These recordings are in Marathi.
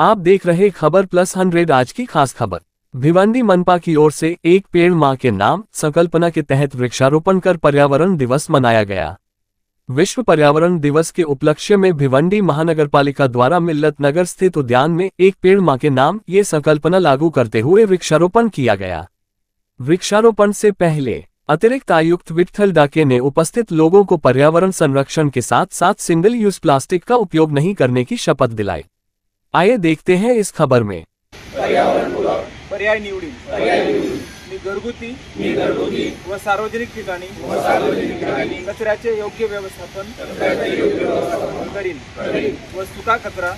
आप देख रहे खबर +100। आज की खास खबर, भिवंडी मनपा की ओर से एक पेड़ मां के नाम संकल्पना के तहत वृक्षारोपण कर पर्यावरण दिवस मनाया गया। विश्व पर्यावरण दिवस के उपलक्ष्य में भिवंडी महानगरपालिका द्वारा मिल्लत नगर स्थित उद्यान में एक पेड़ मां के नाम ये संकल्पना लागू करते हुए वृक्षारोपण किया गया। वृक्षारोपण से पहले अतिरिक्त आयुक्त विट्ठल डाके ने उपस्थित लोगों को पर्यावरण संरक्षण के साथ साथ सिंगल यूज प्लास्टिक का उपयोग नहीं करने की शपथ दिलाई। आइए देखते हैं इस खबर में। पर्याय निवडी मी घरगुती व सार्वजनिक ठिकाणी कचऱ्याचे योग्य व्यवस्थापन करीन व सुका कचरा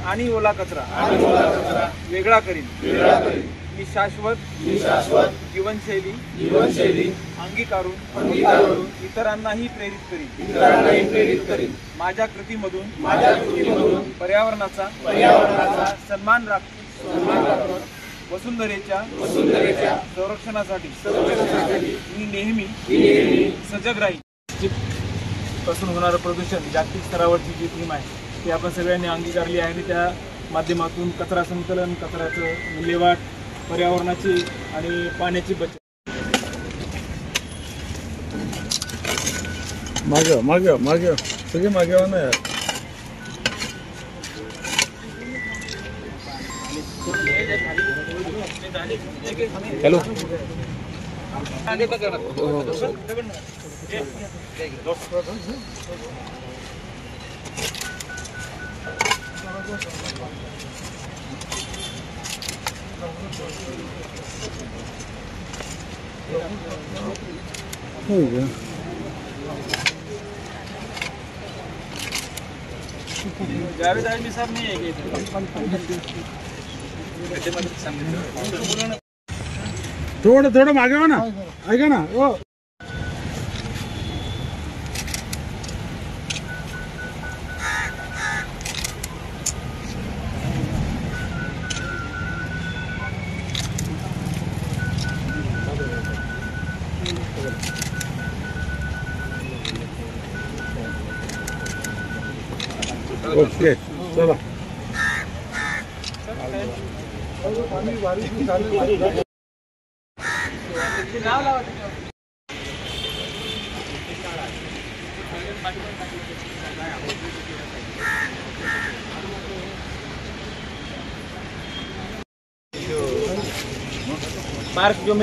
आणि ओला कचरा वेगळा करीन। मी शाश्वत जीवनशैली अंगीकारून इतरांनाही प्रेरित करीन। माझ्या कृतीमधून पर्यावरणाचा सन्मान राखून वसुंधरेच्या संरक्षणासाठी मी नेहमी सजग राहील। पासून होणारं प्रदूषण जागतिक स्तरावरची जी थीम आहे ती आपण सगळ्यांनी अंगीकारली आहे आणि त्या माध्यमातून कचरा संकलन, कचऱ्याचं विल्हेवाट, पर्यावरणाची आणि पाण्याची बचत। मागे सगळे मागे ना यार। हेलो आगे तक हो गया। जावेद आलमी साहब नहीं है थोड़ा मागे हो ना, आएगा ना वो। ओके चला। मार्क जो